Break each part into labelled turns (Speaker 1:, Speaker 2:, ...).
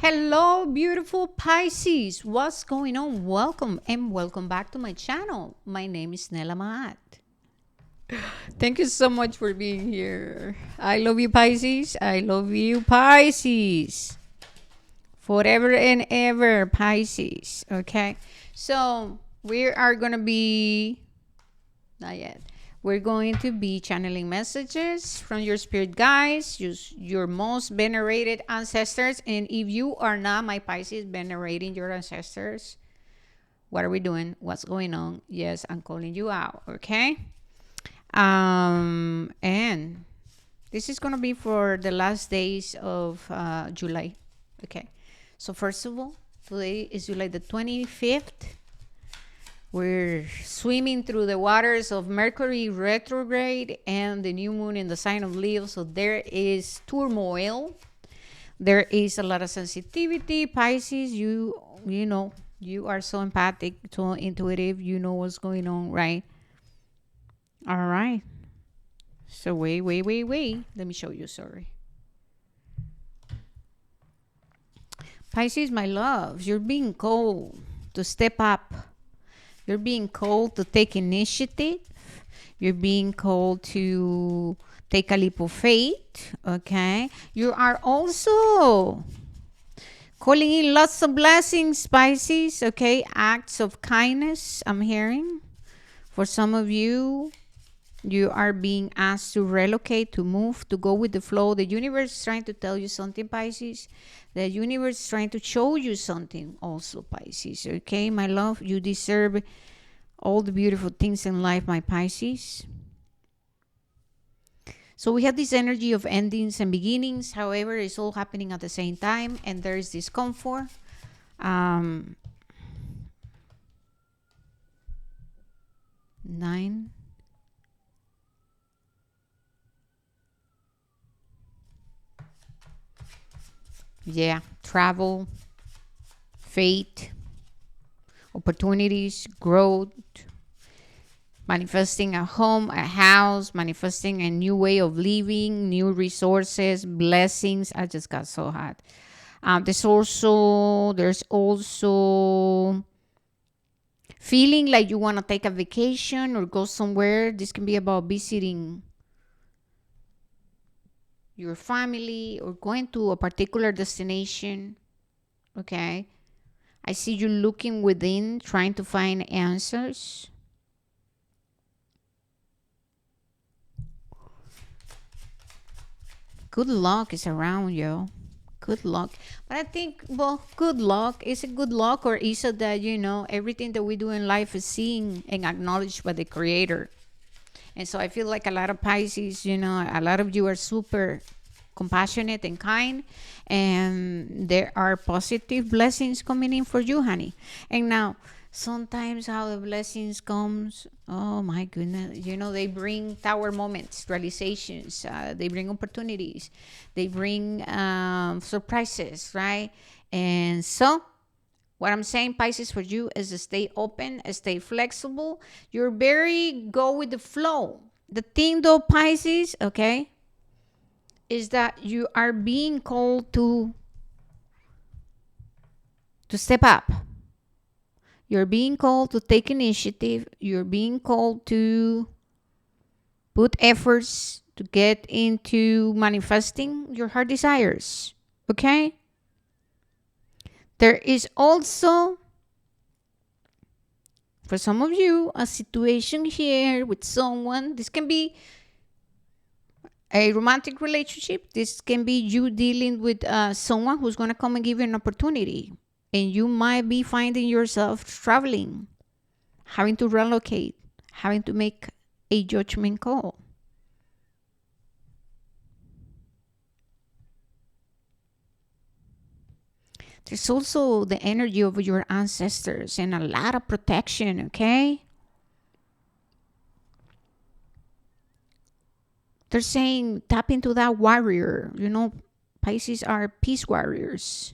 Speaker 1: Hello, beautiful Pisces. What's going on? Welcome and welcome back to my channel. My name is Namaste. Thank you so much for being here. I love you, Pisces. I love you, Pisces. Forever and ever, Pisces. Okay. So we are going to be, not yet. We're going to be channeling messages from your spirit guides, your most venerated ancestors. And if you are not, my Pisces, venerating your ancestors, what are we doing? What's going on? Yes, I'm calling you out. Okay. And this is going to be for the last days of July. Okay. So first of all, today is July the 25th. We're swimming through the waters of Mercury retrograde and the new moon in the sign of Leo. So there is turmoil. There is a lot of sensitivity. Pisces, you know, you are so empathic, so intuitive. You know what's going on, right? All right. So wait. Let me show you, sorry. Pisces, my loves, you're being called to step up. You're being called to take initiative. You're being called to take a leap of faith. Okay. You are also calling in lots of blessings, Pisces. Okay. Acts of kindness, I'm hearing. For some of you, you are being asked to relocate, to move, to go with the flow. The universe is trying to tell you something, Pisces. The universe is trying to show you something also, Pisces. Okay, my love, you deserve all the beautiful things in life, my Pisces. So we have this energy of endings and beginnings. However, it's all happening at the same time, and there is discomfort. 9. Yeah, travel, fate, opportunities, growth, manifesting a home, a house, manifesting a new way of living, new resources, blessings. I just got so hot. There's also feeling like you want to take a vacation or go somewhere. This can be about visiting your family or going to a particular destination. Okay. I see you looking within, trying to find answers. Good luck is around you. Good luck. But I think, well, good luck. Is it good luck, or is it that, everything that we do in life is seen and acknowledged by the Creator? And so I feel like a lot of Pisces, a lot of you are super compassionate and kind, and there are positive blessings coming in for you, honey. And now, sometimes how the blessings comes, oh my goodness, they bring tower moments, realizations, they bring opportunities, they bring surprises, right? And so what I'm saying, Pisces, for you is to stay open, stay flexible. You're very go with the flow. The thing though, Pisces, okay, is that you are being called to step up. You're being called to take initiative. You're being called to put efforts to get into manifesting your heart desires. Okay? There is also, for some of you, a situation here with someone. This can be a romantic relationship. This can be you dealing with someone who's going to come and give you an opportunity. And you might be finding yourself traveling, having to relocate, having to make a judgment call. There's also the energy of your ancestors and a lot of protection, okay? They're saying tap into that warrior. Pisces are peace warriors.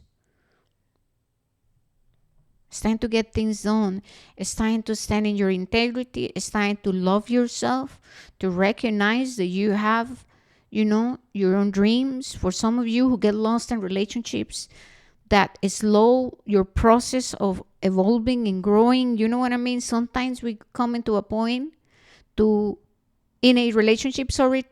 Speaker 1: It's time to get things done. It's time to stand in your integrity. It's time to love yourself, to recognize that you have, your own dreams. For some of you who get lost in relationships, that slow your process of evolving and growing. You know what I mean? Sometimes we come into a point to in a relationship, sorry,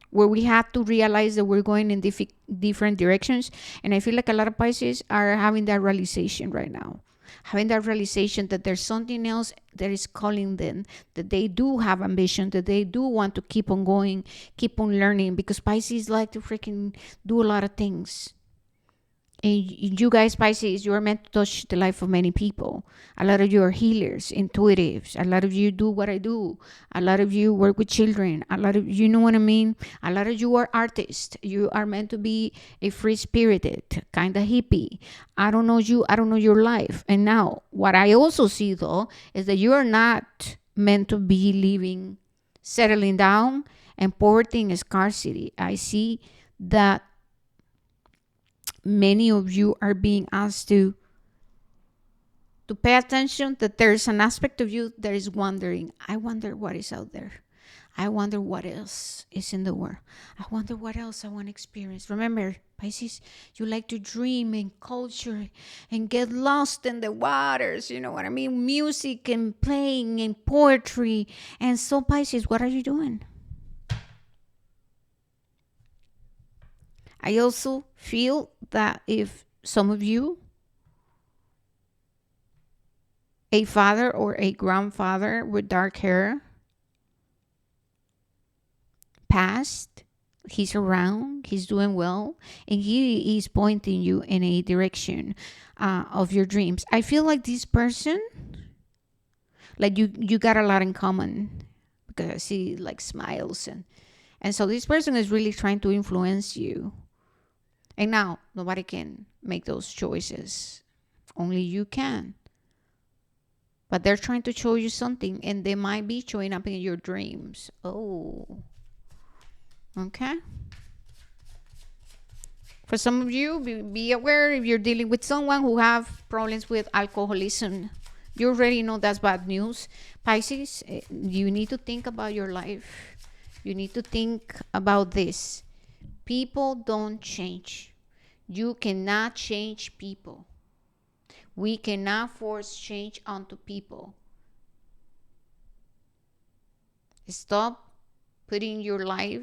Speaker 1: where we have to realize that we're going in different directions. And I feel like a lot of Pisces are having that realization right now. Having that realization that there's something else that is calling them, that they do have ambition, that they do want to keep on going, keep on learning, because Pisces like to freaking do a lot of things. And you guys, Pisces, you are meant to touch the life of many people. A lot of you are healers, intuitives. A lot of you do what I do. A lot of you work with children. A lot of you know what I mean. A lot of you are artists. You are meant to be a free spirited, kind of hippie. I don't know you. I don't know your life. And now, what I also see though is that you are not meant to be living, settling down, and poverty and scarcity. I see that many of you are being asked to pay attention, that there's an aspect of you that is wondering, I wonder what is out there. I wonder what else is in the world. I wonder what else I want to experience. Remember, Pisces, you like to dream and culture and get lost in the waters. You know what I mean? Music and playing and poetry. And so, Pisces, what are you doing? I also feel that if some of you, a father or a grandfather with dark hair, passed, he's around, he's doing well, and he is pointing you in a direction of your dreams. I feel like this person, like you got a lot in common, because he like smiles, and so this person is really trying to influence you. And now nobody can make those choices, only you can. But they're trying to show you something, and they might be showing up in your dreams. Oh, okay. For some of you, be aware if you're dealing with someone who have problems with alcoholism. You already know that's bad news. Pisces, you need to think about your life. You need to think about this. People don't change. You cannot change people. We cannot force change onto people. Stop putting your life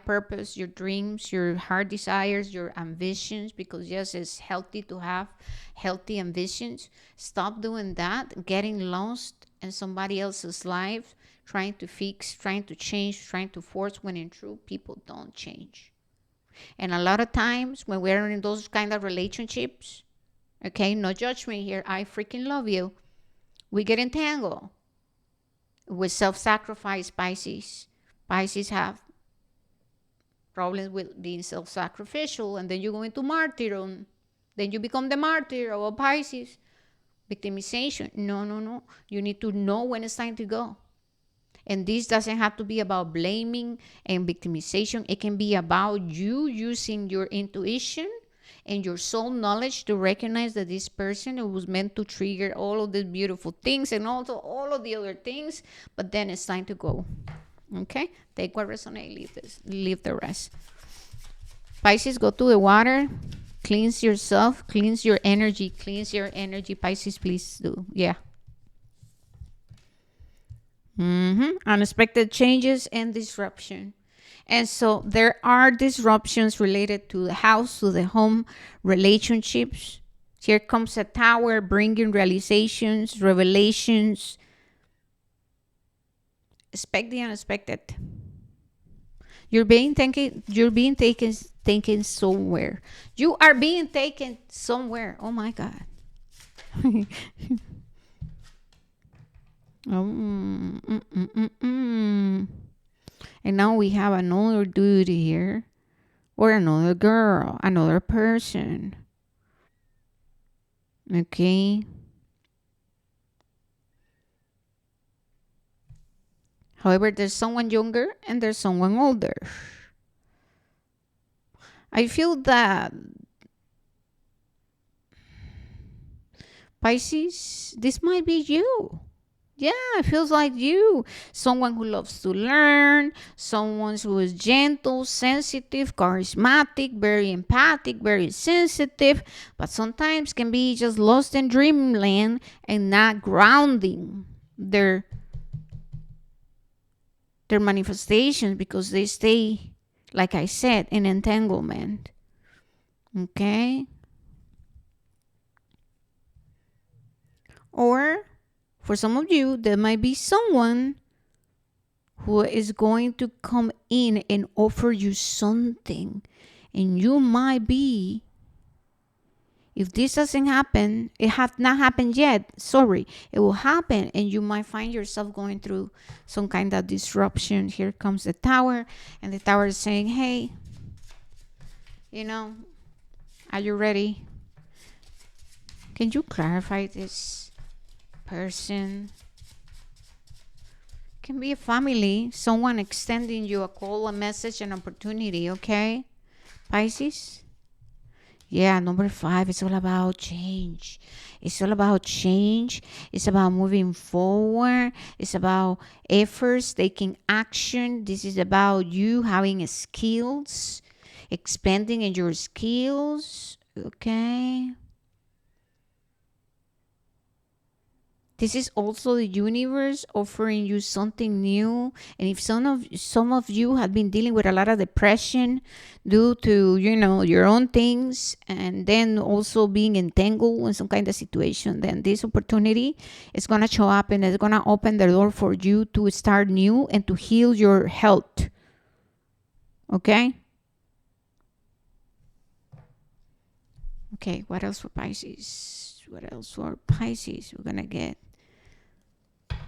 Speaker 1: purpose, your dreams, your heart desires, your ambitions, because yes, it's healthy to have healthy ambitions. Stop doing that, getting lost in somebody else's life, trying to fix, trying to change, trying to force, when in truth, people don't change. And a lot of times when we're in those kind of relationships, okay, no judgment here, I freaking love you, we get entangled with self-sacrifice. Pisces have problems with being self-sacrificial, and then you go into martyrdom. Then you become the martyr of a Pisces. Victimization. No. You need to know when it's time to go. And this doesn't have to be about blaming and victimization. It can be about you using your intuition and your soul knowledge to recognize that this person was meant to trigger all of these beautiful things and also all of the other things, but then it's time to go. Okay, take what resonates, leave the rest. Pisces, go to the water, cleanse yourself, cleanse your energy, Pisces, please do. Yeah. Unexpected changes and disruption. And so there are disruptions related to the house, to the home, relationships. Here comes a tower bringing realizations, revelations. Expect the unexpected. You're being taken somewhere. You are being taken somewhere. Oh my God. And now we have another dude here, or another girl, another person. Okay. However, there's someone younger and there's someone older. I feel that Pisces, this might be you. Yeah, it feels like you. Someone who loves to learn, someone who is gentle, sensitive, charismatic, very empathic, very sensitive, but sometimes can be just lost in dreamland and not grounding their their manifestations because they stay, like I said, in entanglement. Okay? Or for some of you, there might be someone who is going to come in and offer you something. And you might be, if this doesn't happen, it has not happened yet. Sorry, it will happen, and you might find yourself going through some kind of disruption. Here comes the tower, and the tower is saying, hey, you know, are you ready? Can you clarify this person? Can be a family, someone extending you a call, a message, an opportunity, okay? Pisces? Yeah, number 5, it's all about change. It's all about change. It's about moving forward. It's about efforts, taking action. This is about you having skills, expanding in your skills, okay? This is also the universe offering you something new. And if some of you have been dealing with a lot of depression due to, your own things, and then also being entangled in some kind of situation, then this opportunity is going to show up and it's going to open the door for you to start new and to heal your health. Okay? Okay, what else for Pisces? What else for Pisces? We're going to get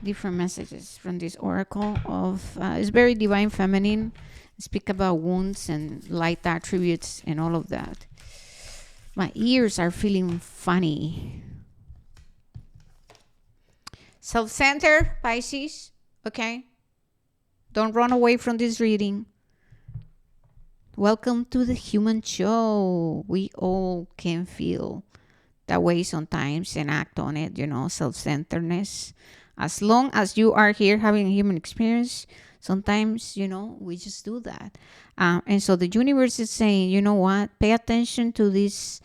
Speaker 1: different messages from this oracle of it's very divine feminine, speak about wounds and light attributes and all of that. My ears are feeling funny. Self-centered Pisces, okay, don't run away from this reading. Welcome to the human show. We all can feel that way sometimes and act on it, self-centeredness. As long as you are here having a human experience, sometimes, we just do that. And so the universe is saying, you know what? Pay attention to this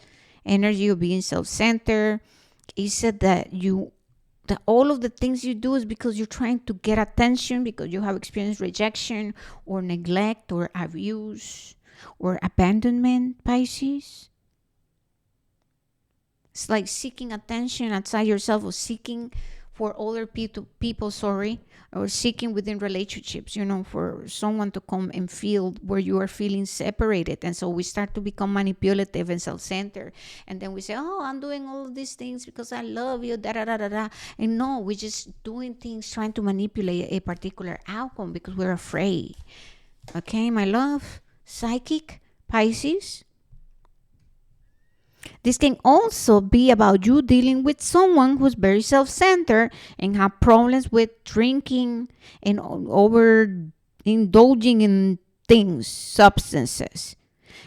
Speaker 1: energy of being self-centered. It said that all of the things you do is because you're trying to get attention, because you have experienced rejection or neglect or abuse or abandonment, Pisces. It's like seeking attention outside yourself, or seeking for other people, or seeking within relationships, for someone to come and feel where you are feeling separated. And so we start to become manipulative and self-centered. And then we say, oh, I'm doing all of these things because I love you, da da da da da. And no, we're just doing things trying to manipulate a particular outcome because we're afraid. Okay, my love, psychic Pisces. This can also be about you dealing with someone who's very self-centered and have problems with drinking and overindulging in things, substances.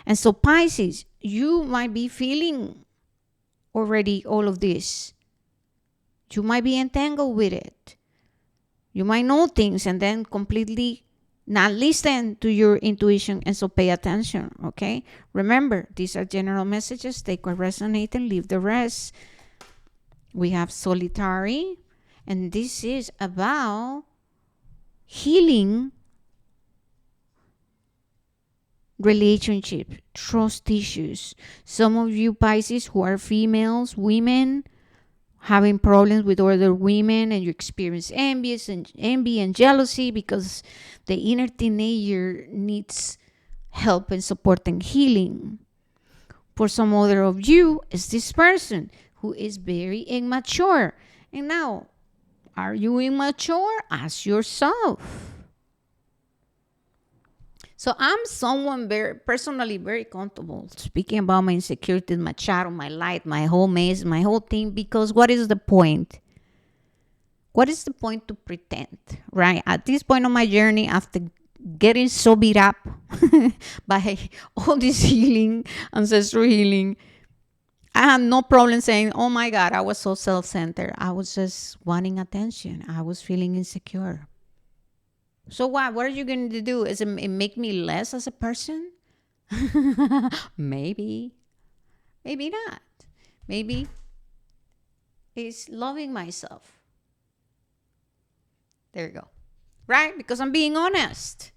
Speaker 1: And so Pisces, you might be feeling already all of this. You might be entangled with it. You might know things and then completely not listen to your intuition, and so pay attention. Okay, remember, these are general messages. Take what resonate and leave the rest. We have solitary, and this is about healing relationship, trust issues. Some of you Pisces who are females, women, having problems with other women, and you experience envy and jealousy because the inner teenager needs help and support and healing. For some other of you, is this person who is very immature. And now, are you immature? Ask yourself. So I'm someone personally very comfortable speaking about my insecurities, my shadow, my light, my whole maze, my whole thing, because what is the point? What is the point to pretend, right? At this point of my journey, after getting so beat up by all this healing, ancestral healing, I had no problem saying, oh my God, I was so self-centered. I was just wanting attention. I was feeling insecure. So what? What are you going to do? Is it make me less as a person? Maybe. Maybe not. Maybe it's loving myself. There you go. Right? Because I'm being honest.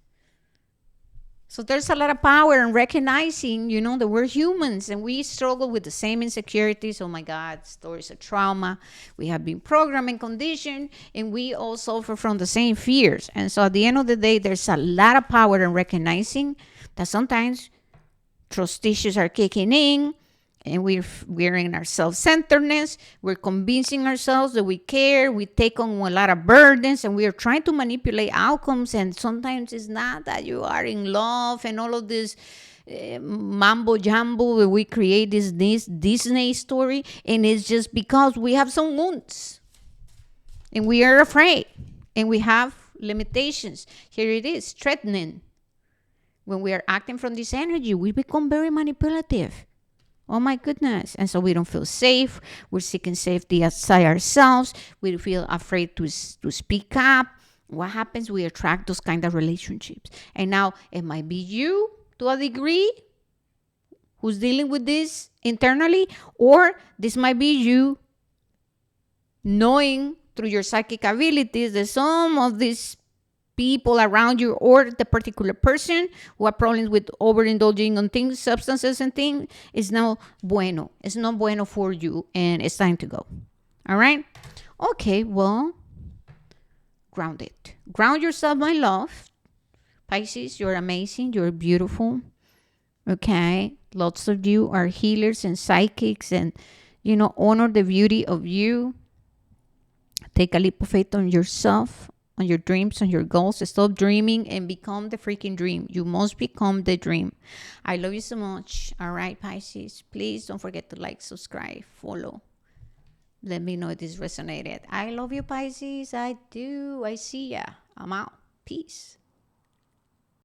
Speaker 1: So there's a lot of power in recognizing, that we're humans and we struggle with the same insecurities. Oh my God, stories of trauma. We have been programmed and conditioned, and we all suffer from the same fears. And so at the end of the day, there's a lot of power in recognizing that sometimes trust issues are kicking in, and we're in our self-centeredness. We're convincing ourselves that we care. We take on a lot of burdens, and we are trying to manipulate outcomes. And sometimes it's not that you are in love and all of this mambo jumbo where we create this Disney story, and it's just because we have some wounds and we are afraid and we have limitations. Here it is, threatening. When we are acting from this energy, we become very manipulative. Oh my goodness. And so we don't feel safe. We're seeking safety outside ourselves. We feel afraid to speak up. What happens? We attract those kind of relationships. And now it might be you to a degree who's dealing with this internally, or this might be you knowing through your psychic abilities that some of these people around you or the particular person who have problems with overindulging on things, substances and things, is not bueno. It's not bueno for you, and it's time to go. All right? Okay, well, ground it. Ground yourself, my love. Pisces, you're amazing. You're beautiful. Okay? Lots of you are healers and psychics, and, honor the beauty of you. Take a leap of faith on yourself, on your dreams, on your goals. Stop dreaming and become the freaking dream. You must become the dream. I love you so much. All right, Pisces. Please don't forget to like, subscribe, follow. Let me know if this resonated. I love you, Pisces. I do. I see ya. I'm out. Peace.